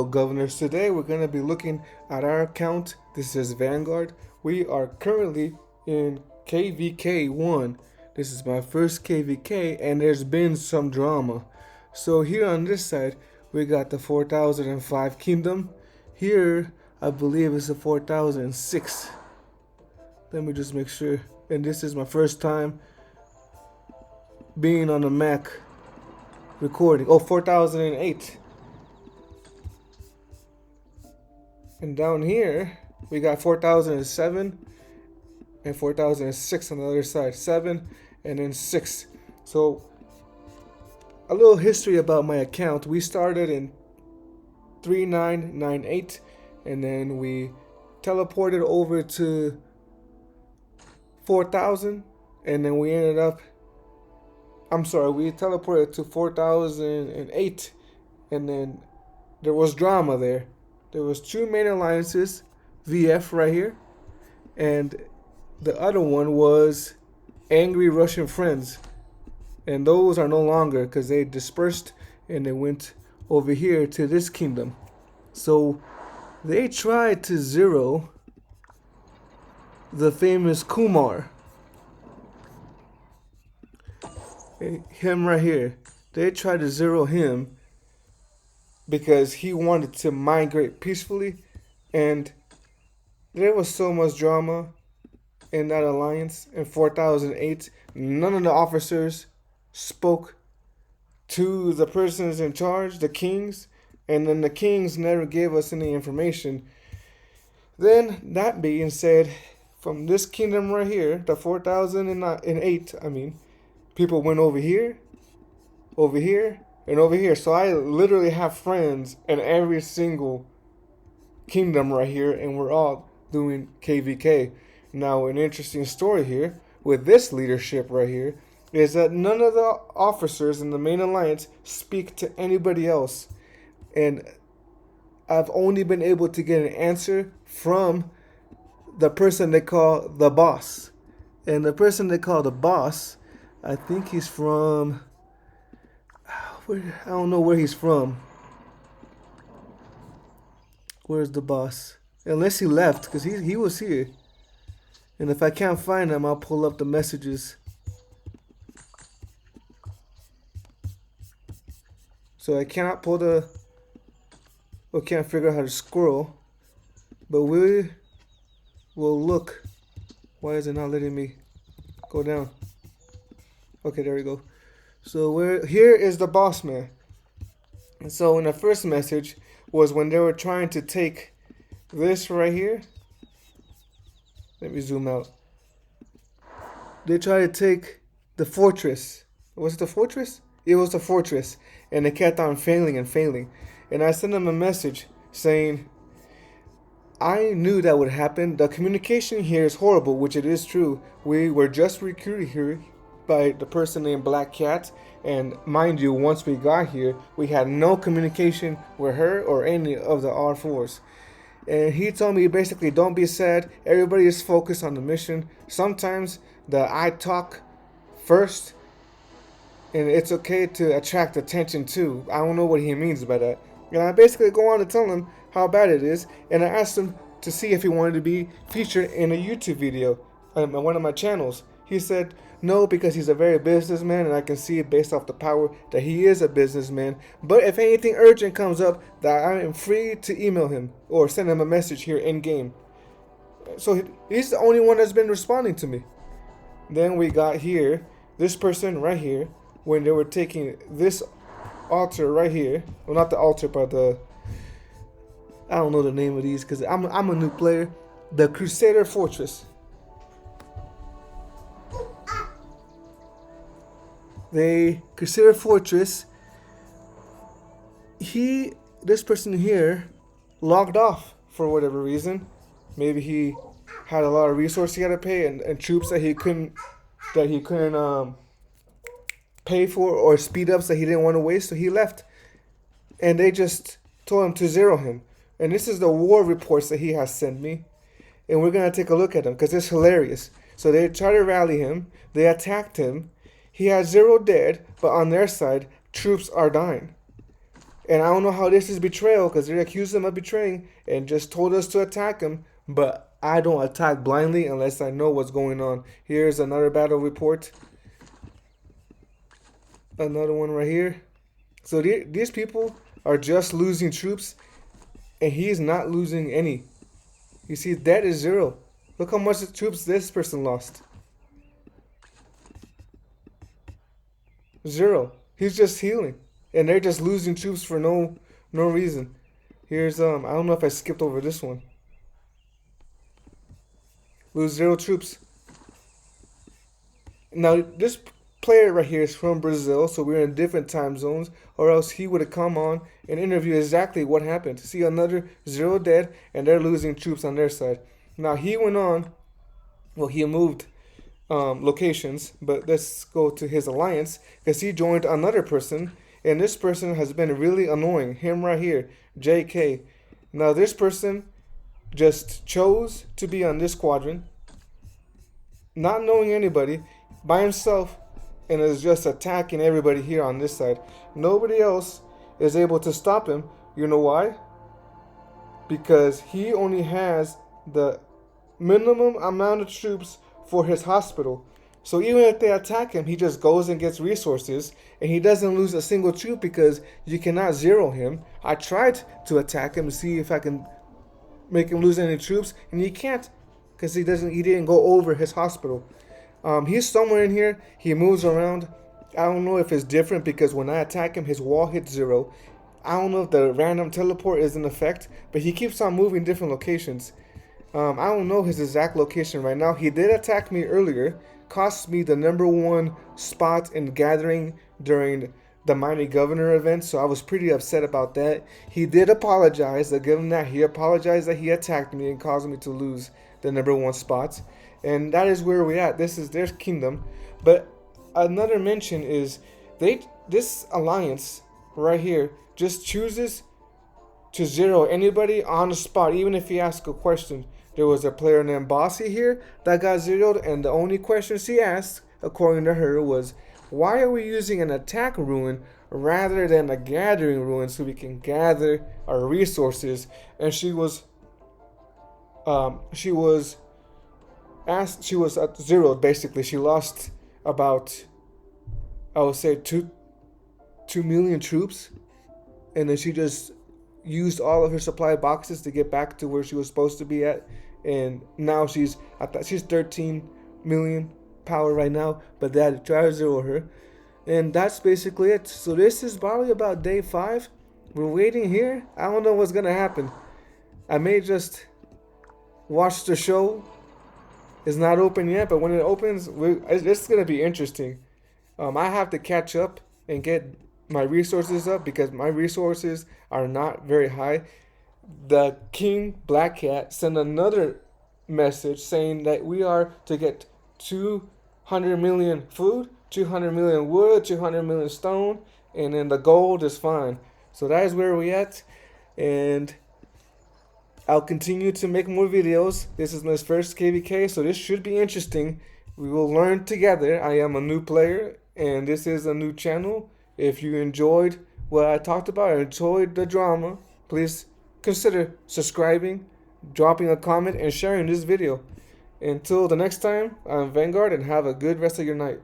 Governors, today we're going to be looking at our account. This is Vanguard. We are currently in KvK 1. This is my first KvK and there's been some drama. So here on this side we got the 4005 Kingdom. Here I believe it's the 4006. Let me just make sure. And this is my first time being on a Mac recording. Oh, 4008. And down here, we got 4007 and 4006 on the other side. 7 and then 6. So, a little history about my account. We started in 3998 and then we teleported over to 4000 and then we ended up, we teleported to 4008 and then there was drama there. There was two main alliances, VF right here, and the other one was Angry Russian Friends. And those are no longer because they dispersed and they went over here to this kingdom. So they tried to zero the famous Kumar. Him right here. They tried to zero him because he wanted to migrate peacefully, and there was so much drama in that alliance. In 4008, none of the officers spoke to the persons in charge, the kings, and then the kings never gave us any information. Then, that being said, from this kingdom right here, the 4008, people went over here, and over here. So I literally have friends in every single kingdom right here, and we're all doing KvK. Now, an interesting story here with this leadership right here is that none of the officers in the main alliance speak to anybody else. And I've only been able to get an answer from the person they call the boss. And the person they call the boss, I think he's from, I don't know where he's from. Where's the boss? Unless he left, because he was here. And if I can't find him, I'll pull up the messages. So I cannot can't figure out how to scroll. But we will look. Why is it not letting me go down? Okay, there we go. So here is the boss man. And so in the first message was when they were trying to take this right here. Let me zoom out. They tried to take the fortress. Was it the fortress? It was the fortress. And they kept on failing and failing. And I sent them a message saying, I knew that would happen. The communication here is horrible, which it is true. We were just recruited here by the person named Black Cat, and mind you, once we got here, we had no communication with her or any of the R4s. And he told me basically, don't be sad, everybody is focused on the mission. Sometimes I talk first, and it's okay to attract attention too. I don't know what he means by that. And I basically go on to tell him how bad it is, and I asked him to see if he wanted to be featured in a YouTube video on one of my channels. He said no, because he's a very businessman, and I can see it based off the power that he is a businessman. But if anything urgent comes up, that I am free to email him or send him a message here in game. So he's the only one that's been responding to me. Then we got here, this person right here, when they were taking this altar right here. Well, not the altar, but I don't know the name of these because I'm a new player. The Crusader Fortress. The Crusader Fortress. This person here logged off for whatever reason. Maybe he had a lot of resources he had to pay and troops that he couldn't pay for, or speed ups that he didn't want to waste, so he left. And they just told him to zero him. And this is the war reports that he has sent me. And we're going to take a look at them because it's hilarious. So they tried to rally him. They attacked him. He has 0 dead, but on their side, troops are dying. And I don't know how this is betrayal because they accused him of betraying and just told us to attack him. But I don't attack blindly unless I know what's going on. Here's another battle report. Another one right here. So these people are just losing troops, and he's not losing any. You see, that is 0. Look how much troops this person lost. 0. He's just healing, and they're just losing troops for no reason. Here's I don't know if I skipped over this one. Lose 0 troops. Now this player right here is from Brazil, so we're in different time zones, or else he would have come on and interviewed exactly what happened. See, another 0 dead, and they're losing troops on their side. Now he went on. Well, he moved locations, but let's go to his alliance because he joined another person, and this person has been really annoying. Him right here, JK. Now this person just chose to be on this squadron, not knowing anybody, by himself, and is just attacking everybody here on this side. Nobody else is able to stop him. You know why? Because he only has the minimum amount of troops for his hospital. So even if they attack him, he just goes and gets resources, and he doesn't lose a single troop because you cannot 0 him. I tried to attack him to see if I can make him lose any troops, and you can't because he didn't go over his hospital. He's somewhere in here. He moves around. I don't know if it's different because when I attack him, his wall hits 0. I don't know if the random teleport is in effect, but he keeps on moving different locations. I don't know his exact location right now. He did attack me earlier, cost me the #1 spot in gathering during the Mighty Governor event, so I was pretty upset about that. He did apologize. I give him that. He apologized that he attacked me and caused me to lose the #1 spot. And that is where we're at. This is their kingdom. But another mention is this alliance right here just chooses to 0 anybody on the spot, even if he asks a question. There was a player named Bossy here that got 0'd, and the only question she asked, according to her, was, why are we using an attack ruin rather than a gathering ruin so we can gather our resources? And she was at 0 basically. She lost about, I would say, 2 million troops, and then she just used all of her supply boxes to get back to where she was supposed to be at, and now she's 13 million power right now, but they had to try to 0 her, and that's basically it. So this is probably about day 5. We're waiting here. I don't know what's gonna happen. I may just watch the show. It's not open yet, but when it opens, it's gonna be interesting. I have to catch up and get my resources up because my resources are not very high. The King Black Cat sent another message saying that we are to get 200 million food, 200 million wood, 200 million stone, and then the gold is fine. So that is where we at, and I'll continue to make more videos. This is my first KvK, so this should be interesting. We will learn together. I am a new player, and this is a new channel. If you enjoyed what I talked about or enjoyed the drama, please consider subscribing, dropping a comment, and sharing this video. Until the next time, I'm Vanguard, and have a good rest of your night.